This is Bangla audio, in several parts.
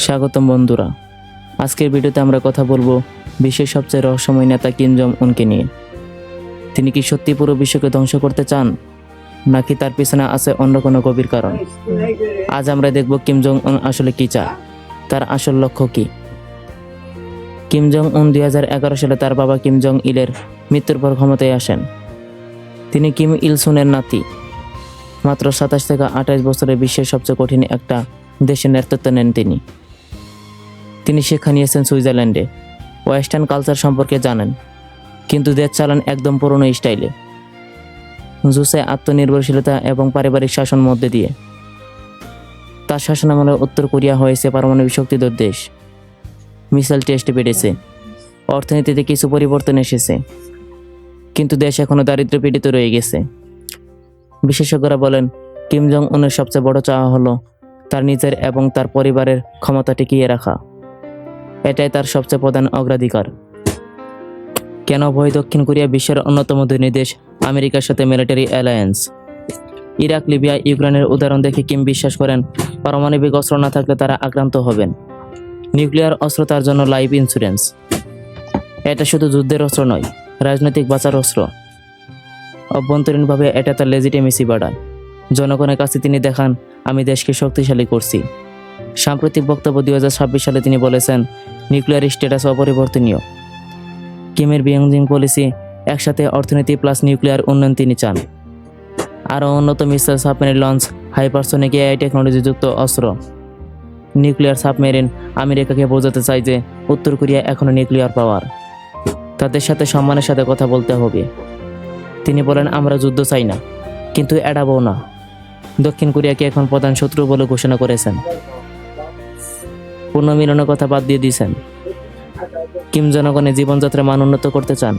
স্বাগতম বন্ধুরা। আজকের ভিডিওতে আমরা কথা বলবো বিশ্বের সবচেয়ে রহস্যময় নেতা কিম জং উনকে নিয়ে। তিনি কি সত্যি পুরো বিশ্বকে ধ্বংস করতে চান, নাকি তার পিছনে আছে অন্য কোনো গভীর কারণ? আজ আমরা দেখব কিম জং উন আসলে কি চায়, তার আসল লক্ষ্য কি। কিম জং উন 2011 সালে তার বাবা কিম জং ইলের মৃত্যুর পর ক্ষমতায় আসেন। তিনি কিম ইল সুনের নাতি। মাত্র 27 থেকে 28 বছরে বিশ্বের সবচেয়ে কঠিন একটা দেশের নেতৃত্ব নেন তিনি শিক্ষা নিয়েছেন সুইজারল্যান্ডে, ওয়েস্টার্ন কালচার সম্পর্কে জানেন, কিন্তু দেশ চালান একদম পুরনো স্টাইলে, জুসে আত্মনির্ভরশীলতা এবং পারিবারিক শাসন মধ্যে দিয়ে। তার শাসনামলে উত্তর কোরিয়া হয়েছে পারমাণবিক শক্তিধর দেশ, মিসাইল টেস্ট বেড়েছে, অর্থনীতিতে কিছু পরিবর্তন এসেছে, কিন্তু দেশ এখনো দারিদ্র্য পীড়িত রয়ে গেছে। বিশেষজ্ঞরা বলেন কিম জং উনের সবচেয়ে বড় চাওয়া হলো তার নিজের এবং তার পরিবারের ক্ষমতা টিকিয়ে রাখা। এটাই তার সবচেয়ে প্রধান অগ্রাধিকার। কেন ভয় দক্ষিণ কোরিয়া বিশ্বের অন্যতম ধনী দেশ আমেরিকার সাথে মিলিটারি অ্যালায়েন্স? ইরাক, লিবিয়া, ইউক্রেনের উদাহরণ দেখে কিম বিশ্বাস করেন পারমাণবিক অস্ত্র না থাকলে তারা আক্রান্ত হবেন। নিউক্লিয়ার অস্ত্র তার জন্য লাইফ ইন্স্যুরেন্স। এটা শুধু যুদ্ধের অস্ত্র নয়, রাজনৈতিক বাঁচার অস্ত্র। অভ্যন্তরীণভাবে এটা তার লেজিটিমেসি বাড়ায়। জনগণের কাছে তিনি দেখান, আমি দেশকে শক্তিশালী করছি। সাম্প্রতিক বক্তব্য 2026 সালে তিনি বলেছেন নিউক্লিয়ার স্ট্যাটাস অপরিবর্তনীয়। কিমের বিয়ংজিং পলিসি, একসাথে অর্থনীতি প্লাস নিউক্লিয়ার উন্নয়ন তিনি চান। আরও উন্নত missile, submarine launch, hypersonic AI টেকনোলজিযুক্ত অস্ত্র। নিউক্লিয়ার সাবমেরিন আমেরিকাকে বোঝাতে চায় যে উত্তর কোরিয়া এখনও নিউক্লিয়ার পাওয়ার, তাদের সাথে সম্মানের সাথে কথা বলতে হবে। তিনি বলেন, আমরা যুদ্ধ চাই না, কিন্তু এড়াবো না। দক্ষিণ কোরিয়াকে এখন প্রধান শত্রু বলে ঘোষণা করেছেন। পুনর্মিলনের কথা বাদ দিয়ে দিয়েছেন। কিম জনগণের জীবনযাত্রার মান উন্নত করতে চান,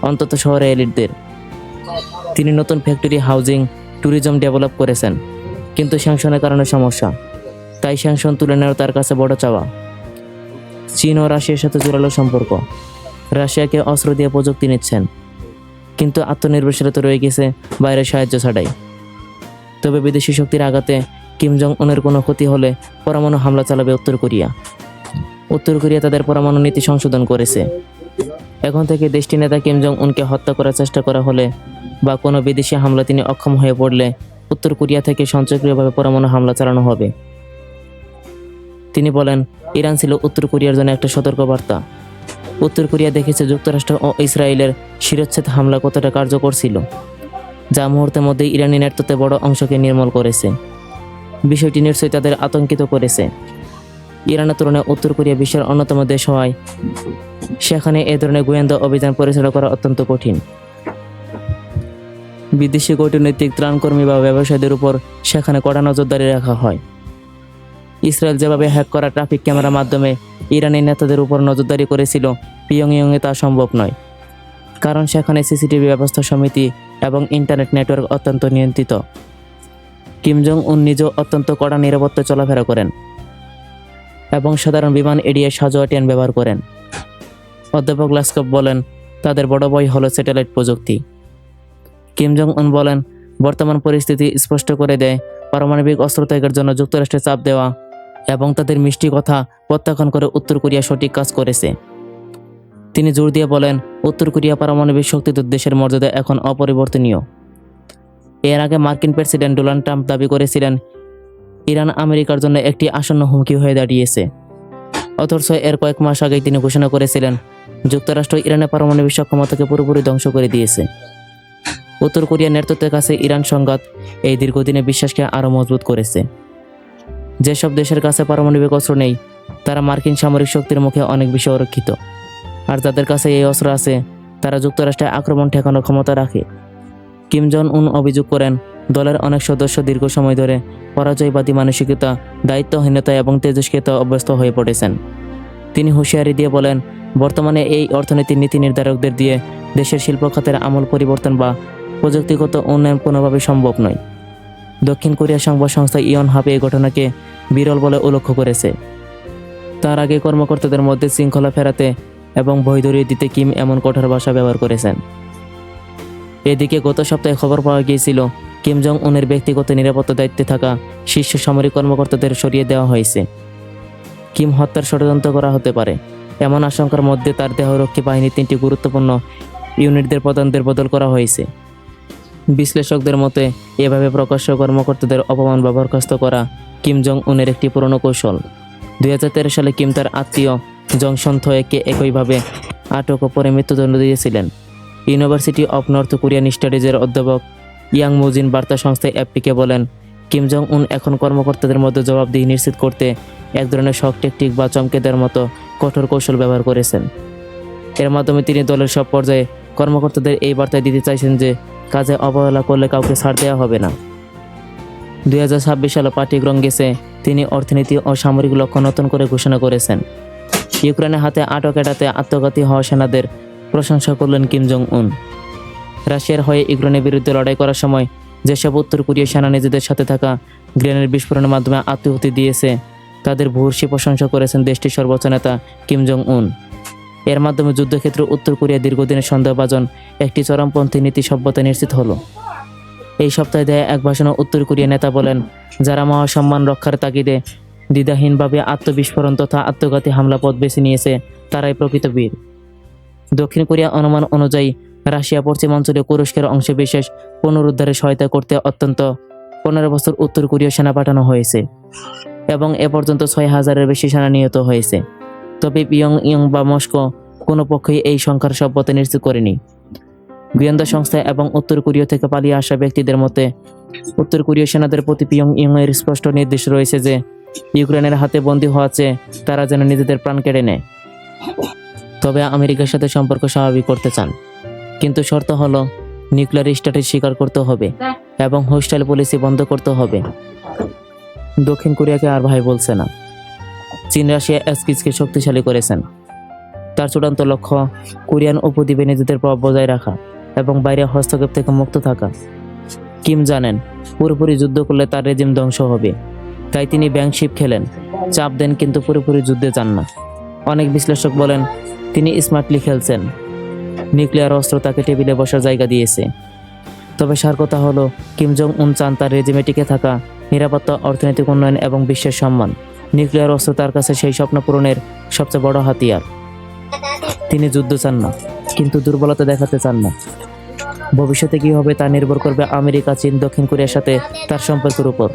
অন্তত শহরে এলিটদের। তিনি নতুন ফ্যাক্টরি, হাউজিং, ট্যুরিজম ডেভেলপ করেছেন, কিন্তু স্যাংশনের কারণে সমস্যা। তাই স্যাংশন তুলে নেওয়া তার কাছে বড় চাওয়া। চীন ও রাশিয়ার সাথে জোরালো সম্পর্ক। রাশিয়াকে অস্ত্র দিয়ে প্রযুক্তি নিচ্ছেন, কিন্তু আত্মনির্ভরশীলতা রয়ে গেছে বাইরের সাহায্য ছাড়াই। তবে বিদেশি শক্তির আঘাতে কিম জং উনের কোনো ক্ষতি হলে পরমাণু হামলা চালাবে উত্তর কোরিয়া। উত্তর কোরিয়া তাদের পরমাণু নীতি সংশোধন করেছে। এখন থেকে দেশটির নেতা কিম জং উনকে হত্যা করার চেষ্টা করা হলে বা কোনো বিদেশি হামলা তিনি অক্ষম হয়ে পড়লে উত্তর কোরিয়া থেকে সঞ্চয়ক্রিয়ভাবে পরমাণু হামলা চালানো হবে। তিনি বলেন, ইরান ছিল উত্তর কোরিয়ার জন্য একটা সতর্কবার্তা। উত্তর কোরিয়া দেখেছে যুক্তরাষ্ট্র ও ইসরায়েলের শিরচ্ছেদ হামলা কতটা কার্যকর ছিল, যা মুহূর্তের মধ্যে ইরানি নেতৃত্বে বড় অংশকে নির্মূল করেছে। বিষয়টি নিশ্চয়ই তাদের আতঙ্কিত করেছে। ইরানের তুলনায় উত্তর কোরিয়া বিশ্বের অন্যতম দেশ হওয়ায় সেখানে এ ধরনের গোয়েন্দা অভিযান পরিচালনা করা অত্যন্ত কঠিন। বিদেশি কূটনৈতিক, ত্রাণকর্মী বা ব্যবসায়ীদের উপর সেখানে কড়া নজরদারি রাখা হয়। ইসরায়েল যেভাবে হ্যাক করা ট্রাফিক ক্যামেরার মাধ্যমে ইরানি নেতাদের উপর নজরদারি করেছিল, পিয়ংইয়ংয়ে তা সম্ভব নয়, কারণ সেখানে সিসিটিভি ব্যবস্থা, সমিতি এবং ইন্টারনেট নেটওয়ার্ক অত্যন্ত নিয়ন্ত্রিত। কিম জং উন নিজেও অত্যন্ত কড়া নিরাপত্তায় চলাফেরা করেন এবং সাধারণ বিমান এড়িয়ে সাজোয়া ট্রেন ব্যবহার করেন। অধ্যাপক লাস্কভ বলেন, তাদের বড় ভয় হলো স্যাটেলাইট প্রযুক্তি। কিম জং উন বলেন, বর্তমান পরিস্থিতি স্পষ্ট করে দেয় পারমাণবিক অস্ত্র ত্যাগের জন্য যুক্তরাষ্ট্রের চাপ দেওয়া এবং তাদের মিষ্টি কথা প্রত্যাখ্যান করে উত্তর কোরিয়া সঠিক কাজ করেছে। তিনি জোর দিয়ে বলেন, উত্তর কোরিয়া পারমাণবিক শক্তিধর দেশের মর্যাদা এখন অপরিবর্তনীয়। এর আগে মার্কিন প্রেসিডেন্ট ডোনাল্ড ট্রাম্প দাবি করেছিলেন ইরান আমেরিকার জন্য একটি আসন্ন হুমকি হয়ে দাঁড়িয়েছে। অথচ এর কয়েক মাস আগেই তিনি ঘোষণা করেছিলেন যুক্তরাষ্ট্র ইরানের পারমাণবিক সক্ষমতাকে পুরোপুরি ধ্বংস করে দিয়েছে। উত্তর কোরিয়ার নেতৃত্বের কাছে ইরান সংঘাত এই দীর্ঘদিনের বিশ্বাসকে আরও মজবুত করেছে। যেসব দেশের কাছে পারমাণবিক অস্ত্র নেই, তারা মার্কিন সামরিক শক্তির মুখে অনেক বেশি অরক্ষিত, আর যাদের কাছে এই অস্ত্র আছে তারা যুক্তরাষ্ট্রের আক্রমণ ঠেকানোর ক্ষমতা রাখে। কিম জং উন অভিযোগ করেন, দলের অনেক সদস্য দীর্ঘ সময় ধরে পরাজয়বাদী মানসিকতা, দায়িত্বহীনতা এবং তেজস্ক্রিয়তা অভ্যস্ত হয়ে পড়েছেন। তিনি হুঁশিয়ারি দিয়ে বলেন, বর্তমানে এই অর্থনীতির নীতি নির্ধারকদের দিয়ে দেশের শিল্প খাতের আমূল পরিবর্তন বা প্রযুক্তিগত উন্নয়ন কোনোভাবেই সম্ভব নয়। দক্ষিণ কোরিয়া সংবাদ সংস্থা ইয়নহাপ এই ঘটনাকে বিরল বলে উল্লেখ করেছে। তার আগে কর্মকর্তাদের মধ্যে শৃঙ্খলা ফেরাতে এবং ভয় ধরিয়ে দিতে কিম এমন কঠোর ভাষা ব্যবহার করেছেন। এদিকে গত সপ্তাহে খবর পাওয়া গিয়েছিল কিম জং উনের ব্যক্তিগত নিরাপত্তা দায়িত্বে থাকা শীর্ষ সামরিক কর্মকর্তাদের সরিয়ে দেওয়া হয়েছে। কিম হত্যার ষড়যন্ত্র করা হতে পারে। এমন আশঙ্কার মধ্যে তার দেহরক্ষী বাহিনীর 3টি গুরুত্বপূর্ণ ইউনিটদের প্রধানদের বদল করা হয়েছে। বিশ্লেষকদের মতে এভাবে প্রকাশ্য কর্মকর্তাদের অপমান বা বরখাস্ত করা কিম জং উনের একটি পুরনো কৌশল। 2013 সালে কিম তার আত্মীয় জং সন্থয়েকে একইভাবে আটক ও পরে মৃত্যুদণ্ড দিয়েছিলেন। ইউনিভার্সিটি অফ নর্থ কোরিয়ান স্টাডিজের অধ্যাপক ইয়াং মুজিন বার্তা সংস্থা এফপিকে বলেন, কিম জং উন এখন কর্মকর্তাদের মধ্যে জবাবদিহি নিশ্চিত করতে এক ধরনের শক টেকটিক বা চমকে দেওয়ার মতো কঠোর কৌশল ব্যবহার করেছেন। এর মাধ্যমে তিনি দলের সব পর্যায়ে কর্মকর্তাদের এই বার্তা দিতে চাইছেন যে কাজে অবহেলা করলে কাউকে ছাড় দেওয়া হবে না। 2026 সালে পাটিগ্রং গেছে তিনি অর্থনীতি ও সামরিক লক্ষ্য নতুন করে ঘোষণা করেছেন। ইউক্রেনের হাতে আটক এড়াতে আত্মঘাতী হওয়া সেনাদের প্রশংসা করলেন কিম জং উন। রাশিয়ার হয়ে ইউক্রেনের বিরুদ্ধে লড়াই করার সময় যেসব উত্তর কোরীয় সেনা নিজেদের সাথে থাকা গ্রেনেড বিস্ফোরণের মাধ্যমে আত্মহতি দিয়েছে তাদের ভূয়সী প্রশংসা করেছেন দেশটির সর্বোচ্চ নেতা কিম জং উন। এর মাধ্যমে যুদ্ধক্ষেত্রে উত্তর কোরিয়া দীর্ঘদিনের সন্দেহভাজন একটি চরমপন্থী নীতি সভ্যতা নিশ্চিত হলো। এই সপ্তাহে দেয়া এক ভাষণে উত্তর কোরিয়া নেতা বলেন, যারা মহাসম্মান রক্ষার তাগিদে দ্বিধাহীনভাবে আত্মবিস্ফোরণ তথা আত্মঘাতী হামলা পথ বেছে নিয়েছে তারাই প্রকৃত বীর। দক্ষিণ কোরিয়া অনুমান অনুযায়ী রাশিয়া পশ্চিমাঞ্চলীয় তুরস্কের অংশবিশেষ পুনরুদ্ধারে সহায়তা করতে অত্যন্ত 15 বছর উত্তর কোরীয় সেনা পাঠানো হয়েছে এবং এ পর্যন্ত 6,000-এর বেশি সেনা নিহত হয়েছে। তবে পিয়ংইয়ং বা মস্কো কোনো পক্ষই এই সংখ্যার সভ্যতা নিশ্চিত করেনি। গোয়েন্দা সংস্থা এবং উত্তর কোরিয়া থেকে পালিয়ে আসা ব্যক্তিদের মতে উত্তর কোরীয় সেনাদের প্রতি পিয়ংইয়ংয়ের স্পষ্ট নির্দেশ রয়েছে যে ইউক্রেনের হাতে বন্দী হওয়া চেয়ে তারা যেন নিজেদের প্রাণ কেড়ে নেয়। তবে আমেরিকার সাথে সম্পর্ক স্বাভাবিক করতে চান, কিন্তু শর্ত হলো নিউক্লিয়ার স্ট্যাটাস স্বীকার করতে হবে এবং হোস্টাইল পলিসি বন্ধ করতে হবে। দক্ষিণ কোরিয়াকে আর ভাই বলছে না। চীন রাশিয়া এসকিসকে শক্তিশালী করেছেন। তার চূড়ান্ত লক্ষ্য কোরিয়ান উপদ্বীপে নিজেদের প্রভাব বজায় রাখা এবং বাইরে হস্তক্ষেপ থেকে মুক্ত থাকা। কিম জানেন পুরোপুরি যুদ্ধ করলে তার রেজিম ধ্বংস হবে, তাই তিনি ব্যাংকশিপ খেলেন, চাপ দেন, কিন্তু পুরোপুরি যুদ্ধে যান না। অনেক বিশ্লেষক বলেন তিনি স্মার্টলি খেলছেন। নিউক্লিয়ার অস্ত্র তাকে টেবিলে বসার জায়গা দিয়েছে। তবে সার কথা হলো কিম জং উন চান তার রেজিমে টিকে থাকা, নিরাপত্তা, অর্থনৈতিক উন্নয়ন এবং বিশ্বের সম্মান। নিউক্লিয়ার অস্ত্র তার কাছে সেই স্বপ্ন পূরণের সবচেয়ে বড় হাতিয়ার। তিনি যুদ্ধ চান না, কিন্তু দুর্বলতা দেখাতে চান না। ভবিষ্যতে কী হবে তা নির্ভর করবে আমেরিকা, চীন, দক্ষিণ কোরিয়ার সাথে তার সম্পর্কের উপর।